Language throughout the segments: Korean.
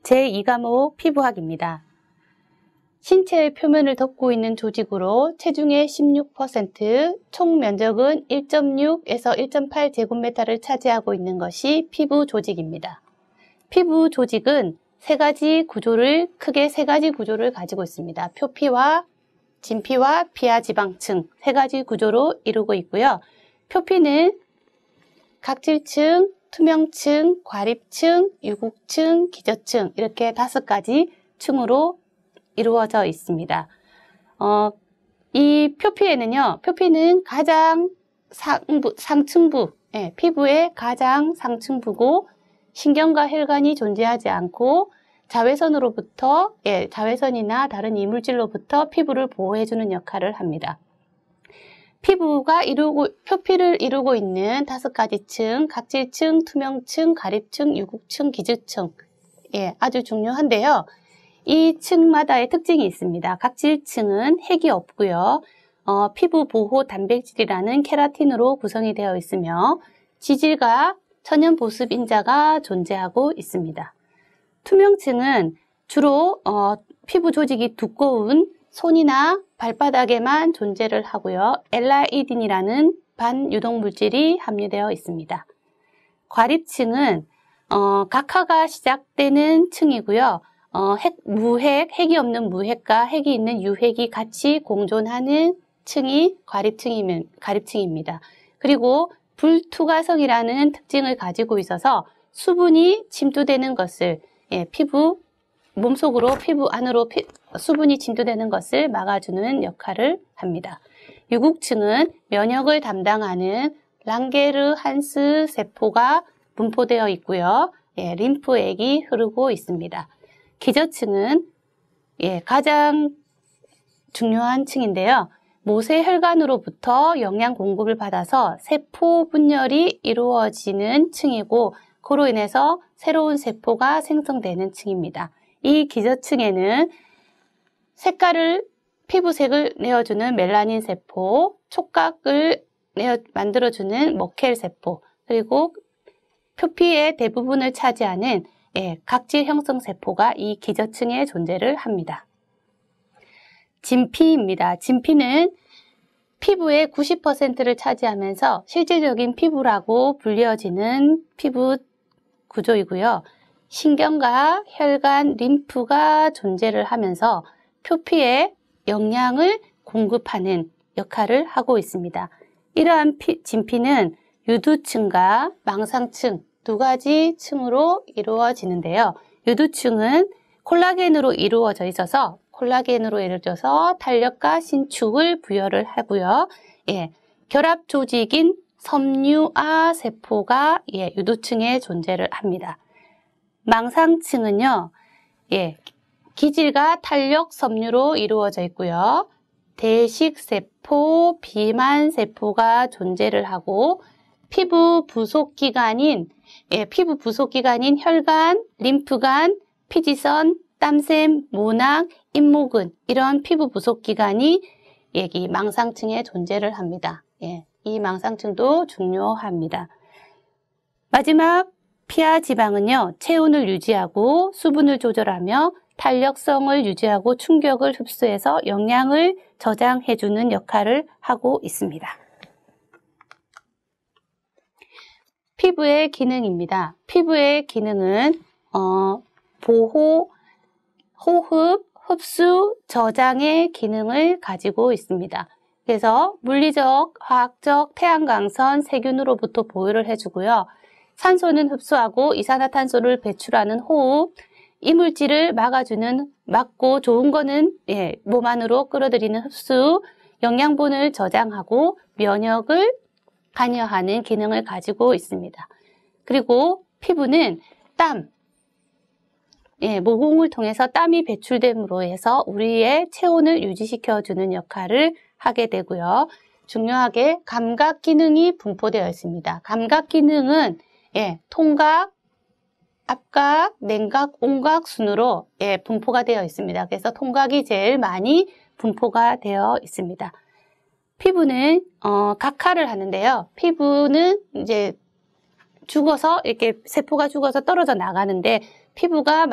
제2과목 피부학입니다. 신체의 표면을 덮고 있는 조직으로 체중의 16%, 총 면적은 1.6에서 1.8 제곱미터를 차지하고 있는 것이 피부 조직입니다. 피부 조직은 크게 세 가지 구조를 가지고 있습니다. 표피와 진피와 피하지방층 세 가지 구조로 이루고 있고요. 표피는 각질층, 투명층, 과립층, 유국층, 기저층 이렇게 5가지 층으로 이루어져 있습니다. 이 표피는 가장 상층부, 피부의 가장 상층부고 신경과 혈관이 존재하지 않고 자외선이나 다른 이물질로부터 피부를 보호해주는 역할을 합니다. 표피를 이루고 있는 5가지 층, 각질층, 투명층, 과립층, 유국층, 기저층. 아주 중요한데요. 이 층마다의 특징이 있습니다. 각질층은 핵이 없고요. 피부 보호 단백질이라는 케라틴으로 구성이 되어 있으며 지질과 천연 보습 인자가 존재하고 있습니다. 투명층은 주로 피부 조직이 두꺼운 손이나 발바닥에만 존재를 하고요. 엘라이딘이라는 반유독 물질이 함유되어 있습니다. 과립층은 각하가 시작되는 층이고요. 핵이 없는 무핵과 핵이 있는 유핵이 같이 공존하는 층이 과립층입니다. 그리고 불투과성이라는 특징을 가지고 있어서 수분이 침투되는 것을 몸속으로 피부 안으로 수분이 침투되는 것을 막아주는 역할을 합니다. 유국층은 면역을 담당하는 랑게르한스 세포가 분포되어 있고요. 림프액이 흐르고 있습니다. 기저층은 가장 중요한 층인데요. 모세혈관으로부터 영양 공급을 받아서 세포 분열이 이루어지는 층이고 그로 인해서 새로운 세포가 생성되는 층입니다. 이 기저층에는 피부색을 내어주는 멜라닌 세포, 촉각을 만들어주는 머켈 세포, 그리고 표피의 대부분을 차지하는 각질 형성 세포가 이 기저층에 존재를 합니다. 진피입니다. 진피는 피부의 90%를 차지하면서 실질적인 피부라고 불려지는 피부 구조이고요. 신경과 혈관, 림프가 존재를 하면서 표피에 영양을 공급하는 역할을 하고 있습니다. 이러한 진피는 유두층과 망상층 2가지 층으로 이루어지는데요. 유두층은 콜라겐으로 이루어져 있어서 탄력과 신축을 부여를 하고요. 결합 조직인 섬유아 세포가 유두층에 존재를 합니다. 망상층은요, 기질과 탄력 섬유로 이루어져 있고요. 대식세포, 비만세포가 존재를 하고 피부 부속기관인 혈관, 림프관, 피지선, 땀샘, 모낭, 잇모근 이런 피부 부속기관이 이 망상층에 존재를 합니다. 이 망상층도 중요합니다. 마지막 피하지방은요, 체온을 유지하고 수분을 조절하며 탄력성을 유지하고 충격을 흡수해서 영양을 저장해주는 역할을 하고 있습니다. 피부의 기능입니다. 피부의 기능은 보호, 호흡, 흡수, 저장의 기능을 가지고 있습니다. 그래서 물리적, 화학적, 태양광선, 세균으로부터 보호를 해주고요. 산소는 흡수하고 이산화탄소를 배출하는 호흡, 이물질을 막고 좋은 거는 몸 안으로 끌어들이는 흡수, 영양분을 저장하고 면역을 관여하는 기능을 가지고 있습니다. 그리고 피부는 모공을 통해서 땀이 배출됨으로 해서 우리의 체온을 유지시켜주는 역할을 하게 되고요. 중요하게 감각 기능이 분포되어 있습니다. 감각 기능은 통각, 앞각, 냉각, 온각 순으로 분포가 되어 있습니다. 그래서 통각이 제일 많이 분포가 되어 있습니다. 피부는 각하를 하는데요. 피부는 이제 죽어서 이렇게 세포가 죽어서 떨어져 나가는데 세포가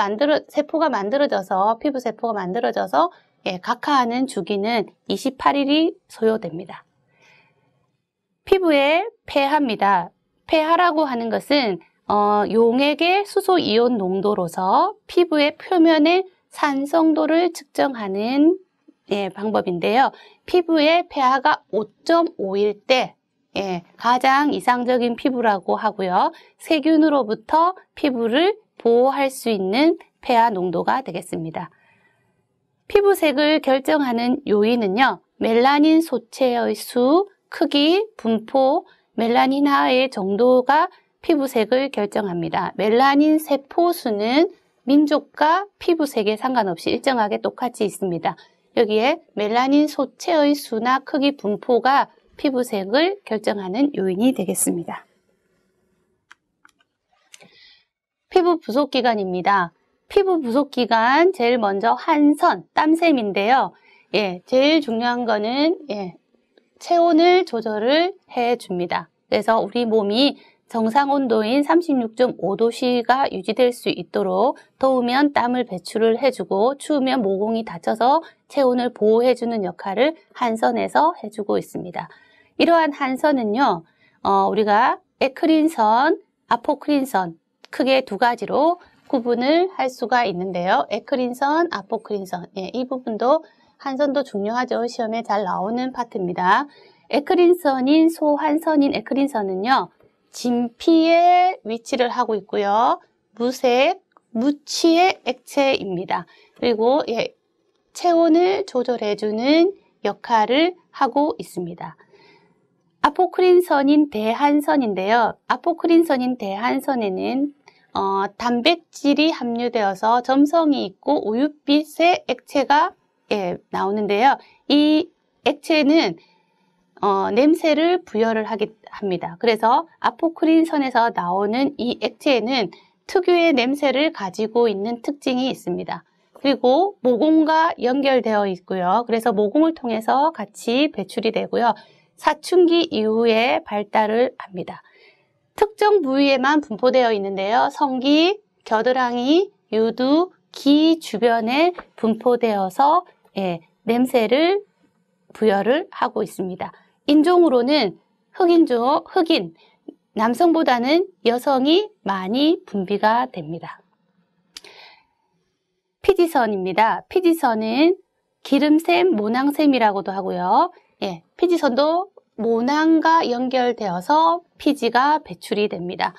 만들어져서, 피부 세포가 만들어져서, 예, 각하하는 주기는 28일이 소요됩니다. 피부의 pH입니다. pH라고 하는 것은, 용액의 수소 이온 농도로서 피부의 표면의 산성도를 측정하는 예, 방법인데요. 피부의 pH가 5.5일 때 예, 가장 이상적인 피부라고 하고요. 세균으로부터 피부를 보호할 수 있는 pH 농도가 되겠습니다. 피부색을 결정하는 요인은요. 멜라닌 소체의 수, 크기, 분포, 멜라닌화의 정도가 피부색을 결정합니다. 멜라닌 세포 수는 민족과 피부색에 상관없이 일정하게 똑같이 있습니다. 여기에 멜라닌 소체의 수나 크기, 분포가 피부색을 결정하는 요인이 되겠습니다. 피부 부속 기관입니다. 피부 부속 기관 제일 먼저 한선, 땀샘인데요. 예, 제일 중요한 거는 체온을 조절을 해줍니다. 그래서 우리 몸이 정상 온도인 36.5도씨가 유지될 수 있도록 더우면 땀을 배출을 해주고 추우면 모공이 닫혀서 체온을 보호해주는 역할을 한선에서 해주고 있습니다. 이러한 한선은요, 우리가 에크린선, 아포크린선 크게 두 가지로 구분을 할 수가 있는데요. 에크린선, 아포크린선 예, 이 부분도 한선도 중요하죠. 시험에 잘 나오는 파트입니다. 에크린선인 소한선인 에크린선은요. 진피에 위치를 하고 있고요. 무색, 무취의 액체입니다. 그리고 예, 체온을 조절해주는 역할을 하고 있습니다. 아포크린선인 대한선인데요. 아포크린선인 대한선에는 단백질이 함유되어서 점성이 있고 우윳빛의 액체가 예, 나오는데요. 이 액체는 냄새를 부여를 합니다. 그래서 아포크린선에서 나오는 이 액체에는 특유의 냄새를 가지고 있는 특징이 있습니다. 그리고 모공과 연결되어 있고요. 그래서 모공을 통해서 같이 배출이 되고요. 사춘기 이후에 발달을 합니다. 특정 부위에만 분포되어 있는데요. 성기, 겨드랑이, 유두, 기 주변에 분포되어서 예, 냄새를 부여를 하고 있습니다. 인종으로는 흑인, 남성보다는 여성이 많이 분비가 됩니다. 피지선입니다. 피지선은 기름샘, 모낭샘이라고도 하고요. 예, 피지선도 모낭과 연결되어서 피지가 배출이 됩니다.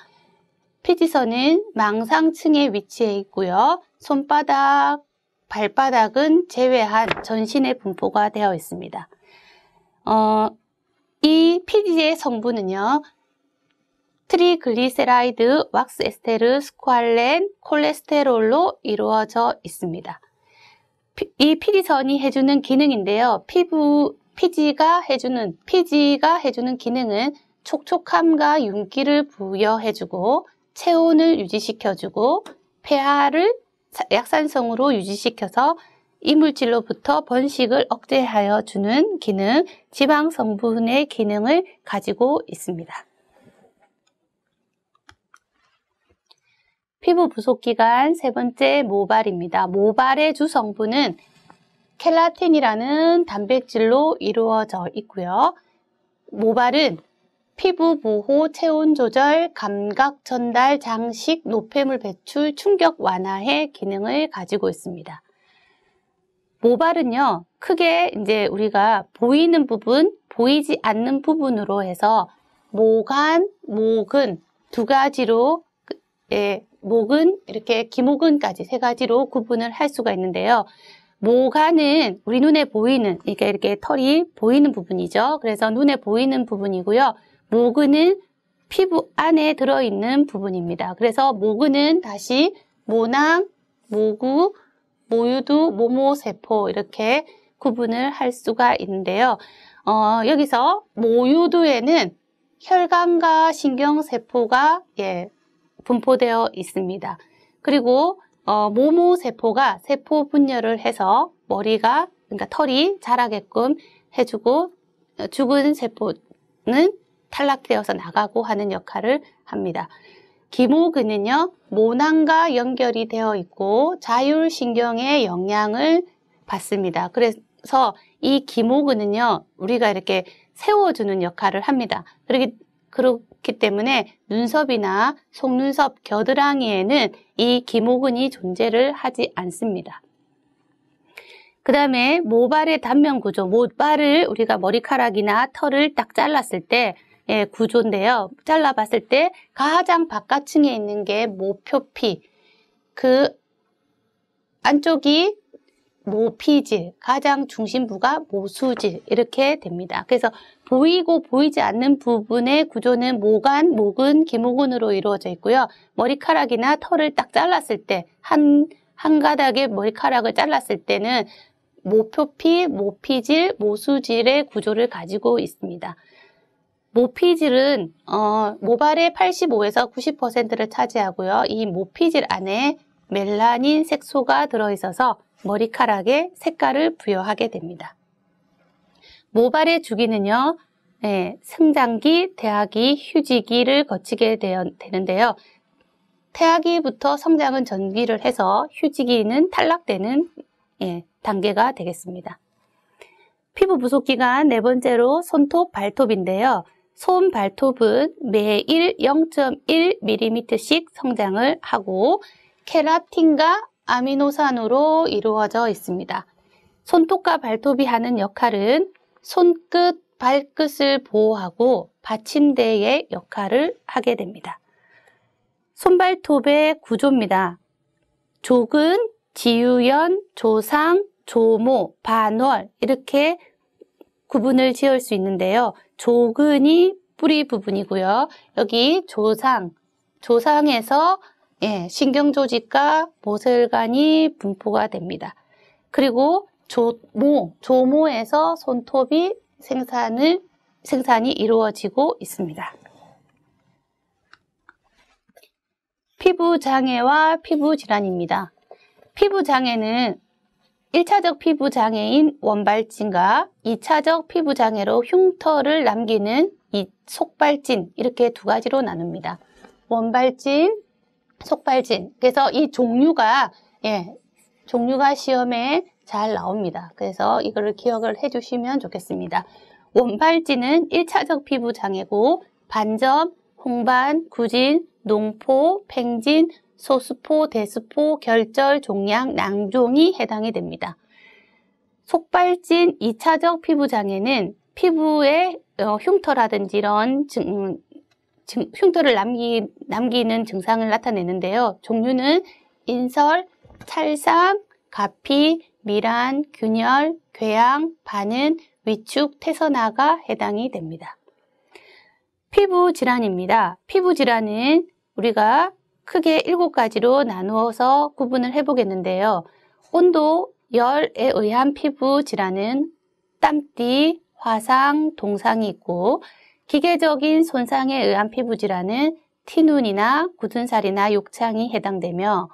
피지선은 망상층에 위치해 있고요. 손바닥, 발바닥은 제외한 전신에 분포가 되어 있습니다. 이 피지의 성분은요. 트리글리세라이드, 왁스 에스테르, 스쿠알렌, 콜레스테롤로 이루어져 있습니다. 이 피지선이 해주는 기능인데요. 피지가 해주는 기능은 촉촉함과 윤기를 부여해주고 체온을 유지시켜주고 pH를 약산성으로 유지시켜서 이물질로부터 번식을 억제하여 주는 기능, 지방 성분의 기능을 가지고 있습니다. 피부 부속기관 세 번째 모발입니다. 모발의 주 성분은 켈라틴이라는 단백질로 이루어져 있고요. 모발은 피부 보호, 체온 조절, 감각 전달, 장식, 노폐물 배출, 충격 완화의 기능을 가지고 있습니다. 모발은요, 크게 이제 우리가 보이는 부분, 보이지 않는 부분으로 해서 모간, 목은 두 가지로, 예, 목은 이렇게 기목은까지 세 가지로 구분을 할 수가 있는데요. 모간은 우리 눈에 보이는, 이렇게 털이 보이는 부분이죠. 그래서 눈에 보이는 부분이고요. 모근은 피부 안에 들어있는 부분입니다. 그래서 모근은 다시 모낭, 모구, 모유두, 모모세포 이렇게 구분을 할 수가 있는데요. 여기서 모유두에는 혈관과 신경세포가 분포되어 있습니다. 그리고 모모세포가 세포 분열을 해서 머리가, 그러니까 털이 자라게끔 해주고 죽은 세포는 탈락되어서 나가고 하는 역할을 합니다. 기모근은요, 모낭과 연결이 되어 있고 자율신경의 영향을 받습니다. 그래서 이 기모근은요, 우리가 이렇게 세워주는 역할을 합니다. 그렇기 때문에 눈썹이나 속눈썹, 겨드랑이에는 이 기모근이 존재를 하지 않습니다. 그 다음에 모발의 단면 구조, 모발을 우리가 머리카락이나 털을 딱 잘랐을 때 구조인데요. 잘라봤을 때 가장 바깥층에 있는 게 모표피, 그 안쪽이 모피질, 가장 중심부가 모수질 이렇게 됩니다. 그래서 보이고 보이지 않는 부분의 구조는 모간, 모근, 기모근으로 이루어져 있고요. 머리카락이나 털을 딱 잘랐을 때 한 가닥의 머리카락을 잘랐을 때는 모표피, 모피질, 모수질의 구조를 가지고 있습니다. 모피질은 모발의 85에서 90%를 차지하고요. 이 모피질 안에 멜라닌 색소가 들어있어서 머리카락에 색깔을 부여하게 됩니다. 모발의 주기는요, 성장기, 태아기, 휴지기를 거치게 되는데요. 태아기부터 성장은 전기를 해서 휴지기는 탈락되는 단계가 되겠습니다. 피부 부속 기간 네 번째로 손톱, 발톱인데요. 손, 발톱은 매일 0.1mm씩 성장을 하고 케라틴과 아미노산으로 이루어져 있습니다. 손톱과 발톱이 하는 역할은 손끝, 발끝을 보호하고 받침대의 역할을 하게 됩니다. 손발톱의 구조입니다. 족은, 지유연, 조상, 조모, 반월 이렇게 구분을 지을 수 있는데요. 족은이 뿌리 부분이고요. 여기 조상에서 신경조직과 모세혈관이 분포가 됩니다. 그리고 조모에서 손톱이 생산이 이루어지고 있습니다. 피부장애와 피부질환입니다. 피부장애는 1차적 피부장애인 원발진과 2차적 피부장애로 흉터를 남기는 이 속발진 이렇게 두 가지로 나눕니다. 원발진, 속발진. 그래서 이 종류가 시험에 잘 나옵니다. 그래서 이거를 기억을 해주시면 좋겠습니다. 원발진은 1차적 피부장애고 반점, 홍반, 구진, 농포, 팽진, 소수포, 대수포, 결절, 종양, 낭종이 해당이 됩니다. 속발진 2차적 피부장애는 피부에 흉터라든지 이런 흉터를 남기는 증상을 나타내는데요. 종류는 인설, 찰상, 가피, 미란, 균열, 궤양, 반은, 위축, 태선화가 해당이 됩니다. 피부질환입니다. 피부질환은 우리가 크게 7가지로 나누어서 구분을 해보겠는데요. 온도, 열에 의한 피부질환은 땀띠, 화상, 동상이 있고 기계적인 손상에 의한 피부질환은 티눈이나 굳은살이나 욕창이 해당되며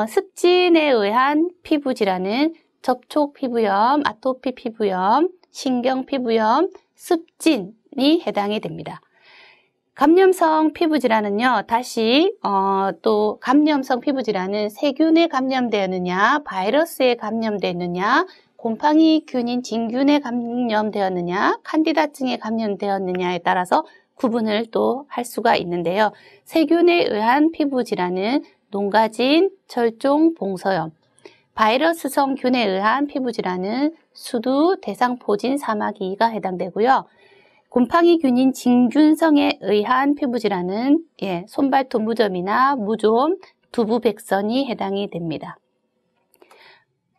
습진에 의한 피부질환은 접촉 피부염, 아토피 피부염, 신경 피부염, 습진이 해당이 됩니다. 감염성 피부질환은요, 다시 또 감염성 피부질환은 세균에 감염되었느냐, 바이러스에 감염되었느냐, 곰팡이 균인 진균에 감염되었느냐, 칸디다증에 감염되었느냐에 따라서 구분을 또 할 수가 있는데요. 세균에 의한 피부질환은 농가진, 철종, 봉서염, 바이러스성 균에 의한 피부질환은 수두, 대상포진, 사마귀가 해당되고요. 곰팡이 균인 진균성에 의한 피부질환은 손발톱 무좀이나 무좀, 두부백선이 해당이 됩니다.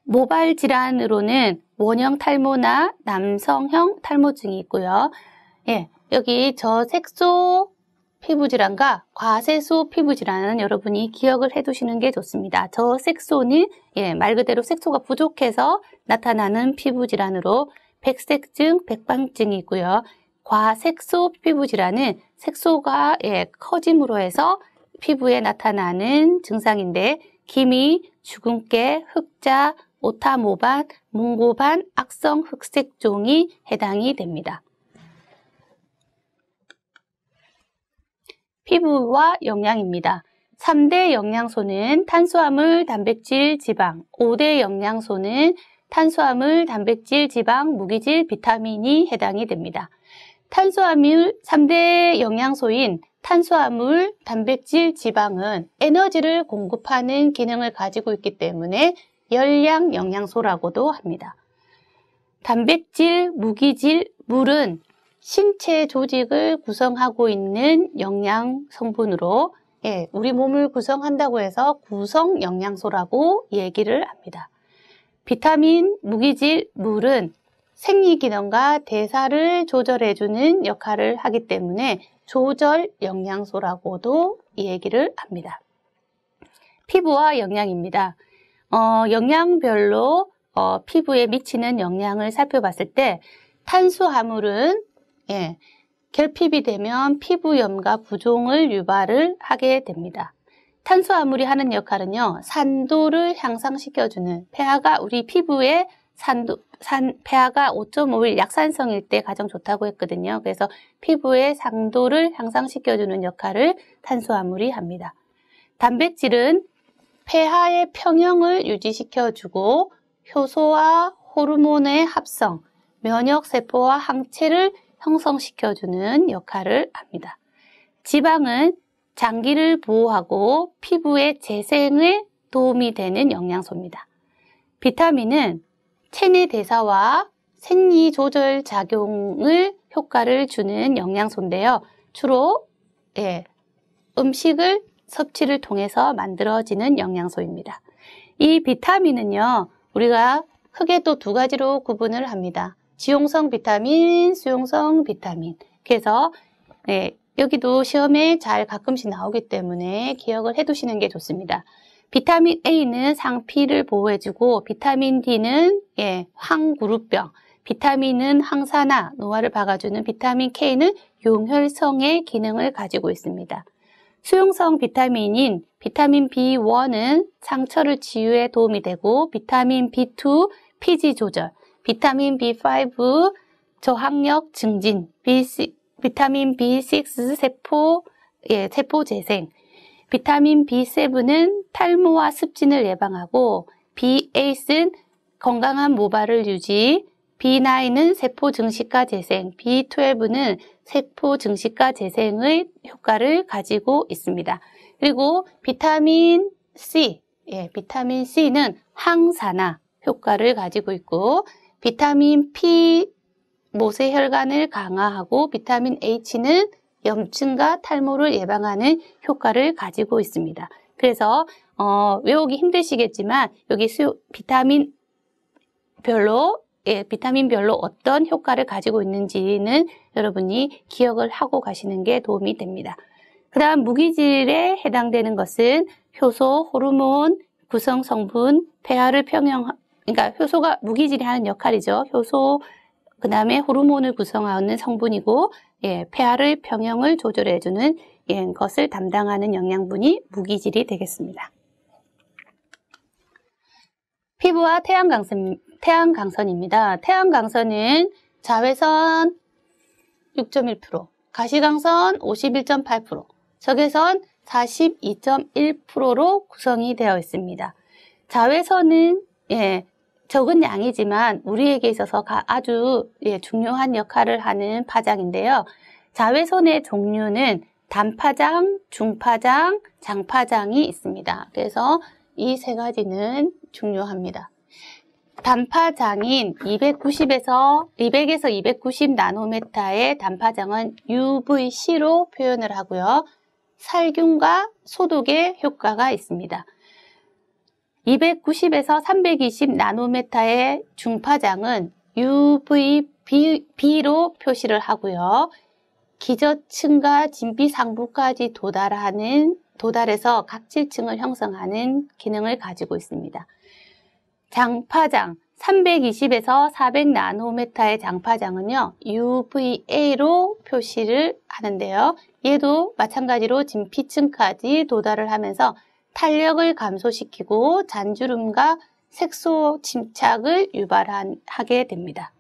모발 질환으로는 원형 탈모나 남성형 탈모증이 있고요. 여기 저색소 피부질환과 과색소 피부질환은 여러분이 기억을 해두시는 게 좋습니다. 저색소는 말 그대로 색소가 부족해서 나타나는 피부질환으로 백색증, 백방증이 있고요. 과색소 피부질환은 색소가 커짐으로 해서 피부에 나타나는 증상인데 기미, 주근깨, 흑자, 오타모반, 몽고반, 악성 흑색종이 해당이 됩니다. 피부와 영양입니다. 3대 영양소는 탄수화물, 단백질, 지방. 5대 영양소는 탄수화물, 단백질, 지방, 무기질, 비타민이 해당이 됩니다. 탄수화물 3대 영양소인 탄수화물, 단백질, 지방은 에너지를 공급하는 기능을 가지고 있기 때문에 열량 영양소라고도 합니다. 단백질, 무기질, 물은 신체 조직을 구성하고 있는 영양 성분으로 우리 몸을 구성한다고 해서 구성 영양소라고 얘기를 합니다. 비타민, 무기질, 물은 생리기능과 대사를 조절해주는 역할을 하기 때문에 조절 영양소라고도 얘기를 합니다. 피부와 영양입니다. 영양별로 피부에 미치는 영향을 살펴봤을 때 탄수화물은 결핍이 되면 피부염과 부종을 유발을 하게 됩니다. 탄수화물이 하는 역할은요, 산도를 향상시켜주는, pH가 우리 피부에 pH가 5.5일 약산성일 때 가장 좋다고 했거든요. 그래서 피부의 상도를 향상시켜주는 역할을 탄수화물이 합니다. 단백질은 pH의 평형을 유지시켜주고 효소와 호르몬의 합성, 면역세포와 항체를 형성시켜주는 역할을 합니다. 지방은 장기를 보호하고 피부의 재생에 도움이 되는 영양소입니다. 비타민은 체내 대사와 생리 조절 작용을 효과를 주는 영양소인데요. 주로 음식을 섭취를 통해서 만들어지는 영양소입니다. 이 비타민은요, 우리가 크게 또 두 가지로 구분을 합니다. 지용성 비타민, 수용성 비타민. 그래서 여기도 시험에 잘 가끔씩 나오기 때문에 기억을 해두시는 게 좋습니다. 비타민 A는 상피를 보호해주고 비타민 D는 황그룹병, 비타민은 항산화, 노화를 박아주는 비타민 K는 용혈성의 기능을 가지고 있습니다. 수용성 비타민인 비타민 B1은 상처를 치유에 도움이 되고 비타민 B2 피지 조절, 비타민 B5 저항력 증진, 비타민 B6 세포 재생, 비타민 B7은 탈모와 습진을 예방하고 B8은 건강한 모발을 유지, B9은 세포 증식과 재생, B12는 세포 증식과 재생의 효과를 가지고 있습니다. 그리고 비타민 C, 비타민 C는 항산화 효과를 가지고 있고 비타민 P 모세혈관을 강화하고 비타민 H는 염증과 탈모를 예방하는 효과를 가지고 있습니다. 그래서 외우기 힘드시겠지만 여기 비타민별로 어떤 효과를 가지고 있는지는 여러분이 기억을 하고 가시는 게 도움이 됩니다. 그 다음 무기질에 해당되는 것은 효소, 호르몬, 구성 성분, pH를 그러니까 효소가 무기질이 하는 역할이죠. 효소, 그 다음에 호르몬을 구성하는 성분이고, pH를 평형을 조절해주는 것을 담당하는 영양분이 무기질이 되겠습니다. 피부와 태양광선입니다. 태양광선은 자외선 6.1%, 가시광선 51.8%, 적외선 42.1%로 구성이 되어 있습니다. 자외선은 적은 양이지만 우리에게 있어서 아주 중요한 역할을 하는 파장인데요. 자외선의 종류는 단파장, 중파장, 장파장이 있습니다. 그래서 이 세 가지는 중요합니다. 단파장인 200에서 290 나노메타의 단파장은 UVC로 표현을 하고요. 살균과 소독의 효과가 있습니다. 290에서 320 나노메타의 중파장은 UVB로 표시를 하고요. 기저층과 진피 상부까지 도달해서 각질층을 형성하는 기능을 가지고 있습니다. 장파장 320에서 400 나노메타의 장파장은요, UVA로 표시를 하는데요. 얘도 마찬가지로 진피층까지 도달을 하면서 탄력을 감소시키고 잔주름과 색소 침착을 유발하게 됩니다.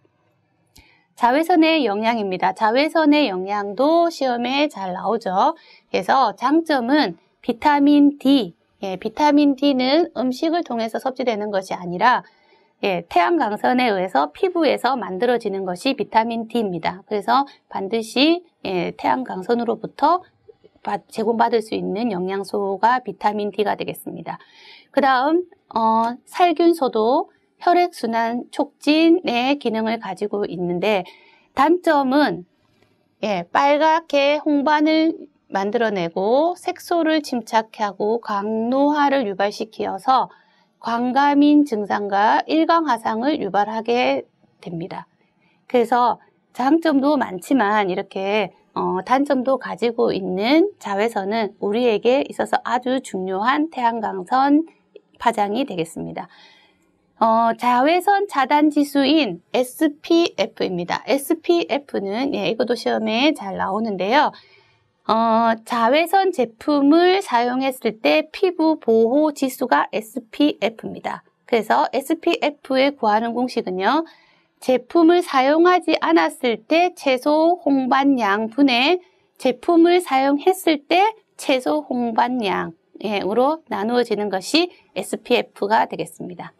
자외선의 영향입니다. 자외선의 영향도 시험에 잘 나오죠. 그래서 장점은 비타민 D. 비타민 D는 음식을 통해서 섭취되는 것이 아니라 태양 광선에 의해서 피부에서 만들어지는 것이 비타민 D입니다. 그래서 반드시 태양 광선으로부터 제공받을 수 있는 영양소가 비타민 D가 되겠습니다. 그 다음 살균소도 혈액순환 촉진의 기능을 가지고 있는데 단점은 빨갛게 홍반을 만들어내고 색소를 침착하고 강노화를 유발시켜서 광과민 증상과 일광화상을 유발하게 됩니다. 그래서 장점도 많지만 이렇게 단점도 가지고 있는 자외선은 우리에게 있어서 아주 중요한 태양광선 파장이 되겠습니다. 자외선 차단 지수인 SPF입니다. SPF는 이것도 시험에 잘 나오는데요. 자외선 제품을 사용했을 때 피부 보호 지수가 SPF입니다. 그래서 SPF에 구하는 공식은요. 제품을 사용하지 않았을 때 최소 홍반양 분의 제품을 사용했을 때 최소 홍반양으로 나누어지는 것이 SPF가 되겠습니다.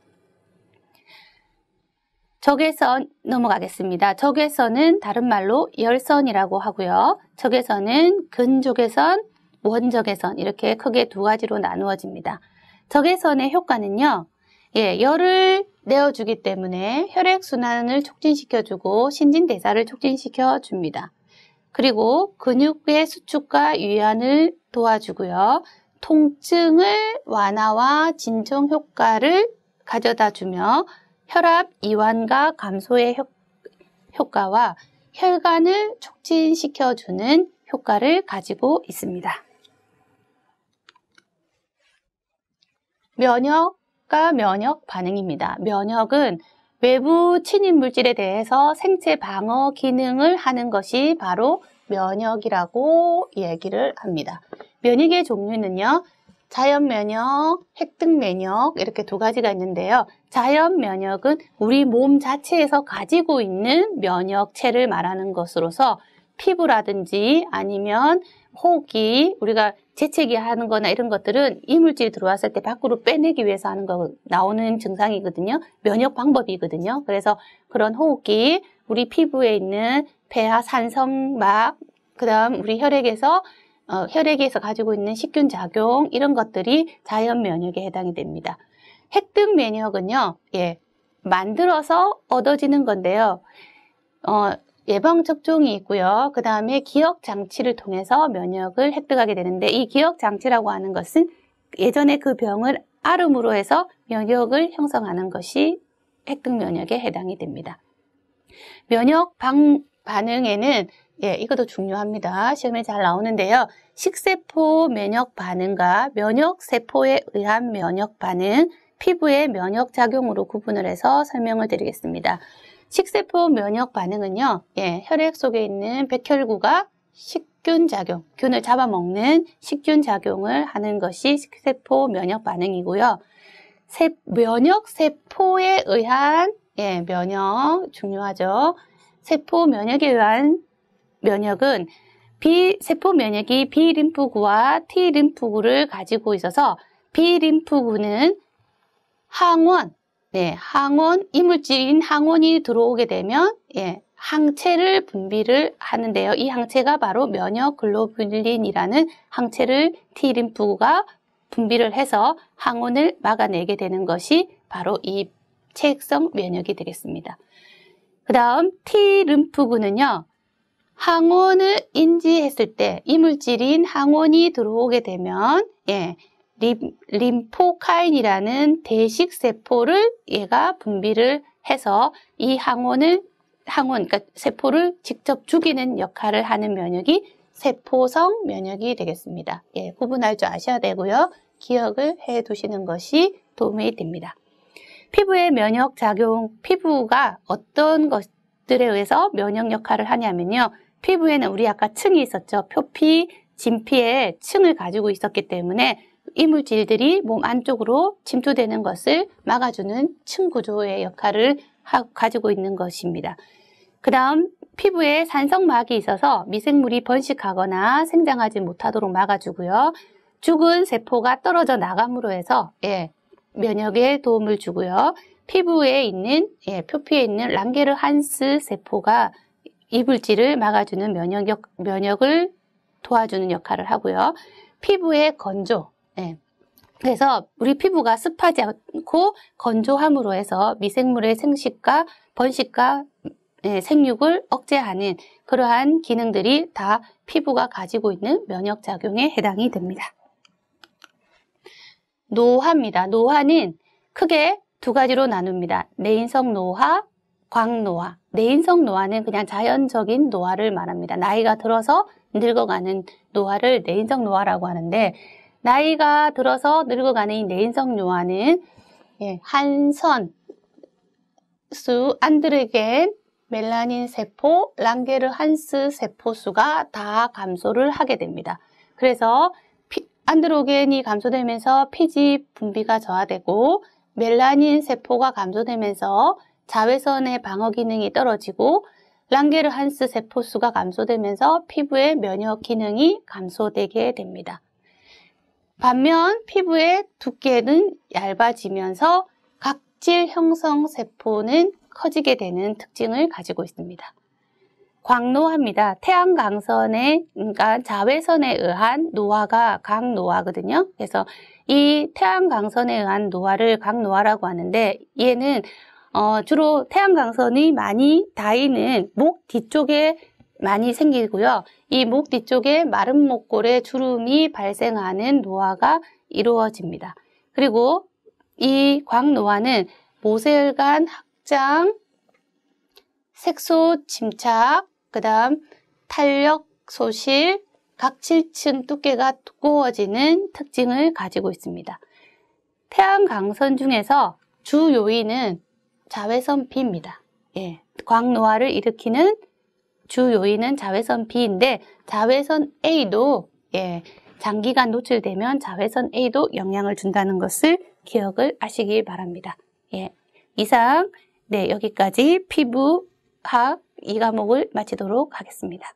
적외선 넘어가겠습니다. 적외선은 다른 말로 열선이라고 하고요. 적외선은 근적외선, 원적외선 이렇게 크게 두 가지로 나누어집니다. 적외선의 효과는요. 열을 내어주기 때문에 혈액순환을 촉진시켜주고 신진대사를 촉진시켜줍니다. 그리고 근육의 수축과 유연을 도와주고요. 통증을 완화와 진정 효과를 가져다주며 혈압 이완과 감소의 효과와 혈관을 촉진시켜주는 효과를 가지고 있습니다. 면역과 면역 반응입니다. 면역은 외부 침입 물질에 대해서 생체 방어 기능을 하는 것이 바로 면역이라고 얘기를 합니다. 면역의 종류는요. 자연 면역, 획득 면역 이렇게 두 가지가 있는데요. 자연 면역은 우리 몸 자체에서 가지고 있는 면역체를 말하는 것으로서 피부라든지 아니면 호흡기, 우리가 재채기 하는 거나 이런 것들은 이물질이 들어왔을 때 밖으로 빼내기 위해서 하는 거 나오는 증상이거든요. 면역 방법이거든요. 그래서 그런 호흡기, 우리 피부에 있는 폐하 산성막, 그 다음 우리 혈액에서 가지고 있는 식균 작용 이런 것들이 자연 면역에 해당이 됩니다. 획득 면역은요, 만들어서 얻어지는 건데요. 예방 접종이 있고요. 그 다음에 기억 장치를 통해서 면역을 획득하게 되는데 이 기억 장치라고 하는 것은 예전에 그 병을 앓음으로 해서 면역을 형성하는 것이 획득 면역에 해당이 됩니다. 면역 반응에는 이것도 중요합니다. 시험에 잘 나오는데요. 식세포 면역 반응과 면역세포에 의한 면역 반응, 피부의 면역 작용으로 구분을 해서 설명을 드리겠습니다. 식세포 면역 반응은요, 혈액 속에 있는 백혈구가 식균 작용, 균을 잡아먹는 식균 작용을 하는 것이 식세포 면역 반응이고요. 면역세포에 의한, 면역, 중요하죠. 세포 면역에 의한 면역은 세포 면역이 B림프구와 T림프구를 가지고 있어서 B림프구는 항원, 이물질인 항원이 들어오게 되면 항체를 분비를 하는데요. 이 항체가 바로 면역 글로뷸린이라는 항체를 T림프구가 분비를 해서 항원을 막아내게 되는 것이 바로 이 체액성 면역이 되겠습니다. 그 다음 T림프구는요. 항원을 인지했을 때 이물질인 항원이 들어오게 되면 림포카인이라는 대식세포를 얘가 분비를 해서 이 그러니까 세포를 직접 죽이는 역할을 하는 면역이 세포성 면역이 되겠습니다. 구분할 줄 아셔야 되고요. 기억을 해 두시는 것이 도움이 됩니다. 피부의 면역 작용, 피부가 어떤 것들에 의해서 면역 역할을 하냐면요. 피부에는 우리 아까 층이 있었죠. 표피, 진피에 층을 가지고 있었기 때문에 이물질들이 몸 안쪽으로 침투되는 것을 막아주는 층 구조의 역할을 가지고 있는 것입니다. 그 다음 피부에 산성막이 있어서 미생물이 번식하거나 생장하지 못하도록 막아주고요. 죽은 세포가 떨어져 나감으로 해서 면역에 도움을 주고요. 피부에 있는 표피에 있는 랑게르한스 세포가 이물질을 막아주는 면역을 도와주는 역할을 하고요. 피부의 건조. 그래서 우리 피부가 습하지 않고 건조함으로 해서 미생물의 생식과 번식과 생육을 억제하는 그러한 기능들이 다 피부가 가지고 있는 면역작용에 해당이 됩니다. 노화입니다. 노화는 크게 두 가지로 나눕니다. 내인성 노화, 광노화. 내인성 노화는 그냥 자연적인 노화를 말합니다. 나이가 들어서 늙어가는 노화를 내인성 노화라고 하는데, 나이가 들어서 늙어가는 이 내인성 노화는 한선, 수, 안드로겐, 멜라닌 세포, 랑게르한스 세포 수가 다 감소를 하게 됩니다. 그래서 안드로겐이 감소되면서 피지 분비가 저하되고 멜라닌 세포가 감소되면서 자외선의 방어 기능이 떨어지고 랑게르한스 세포 수가 감소되면서 피부의 면역 기능이 감소되게 됩니다. 반면 피부의 두께는 얇아지면서 각질 형성 세포는 커지게 되는 특징을 가지고 있습니다. 광노화입니다. 태양 강선에, 그러니까 자외선에 의한 노화가 강노화거든요. 그래서 이 태양 강선에 의한 노화를 강노화라고 하는데, 얘는 주로 태양 강선이 많이 닿이는 목 뒤쪽에 많이 생기고요. 이 목 뒤쪽에 마른 목골에 주름이 발생하는 노화가 이루어집니다. 그리고 이 광노화는 모세혈관 확장, 색소 침착, 그 다음 탄력 소실, 각질층 두께가 두꺼워지는 특징을 가지고 있습니다. 태양 강선 중에서 주 요인은 자외선 B입니다. 광노화를 일으키는 주 요인은 자외선 B인데, 자외선 A도 장기간 노출되면 자외선 A도 영향을 준다는 것을 기억을 하시기 바랍니다. 이상 여기까지 피부학 이 과목을 마치도록 하겠습니다.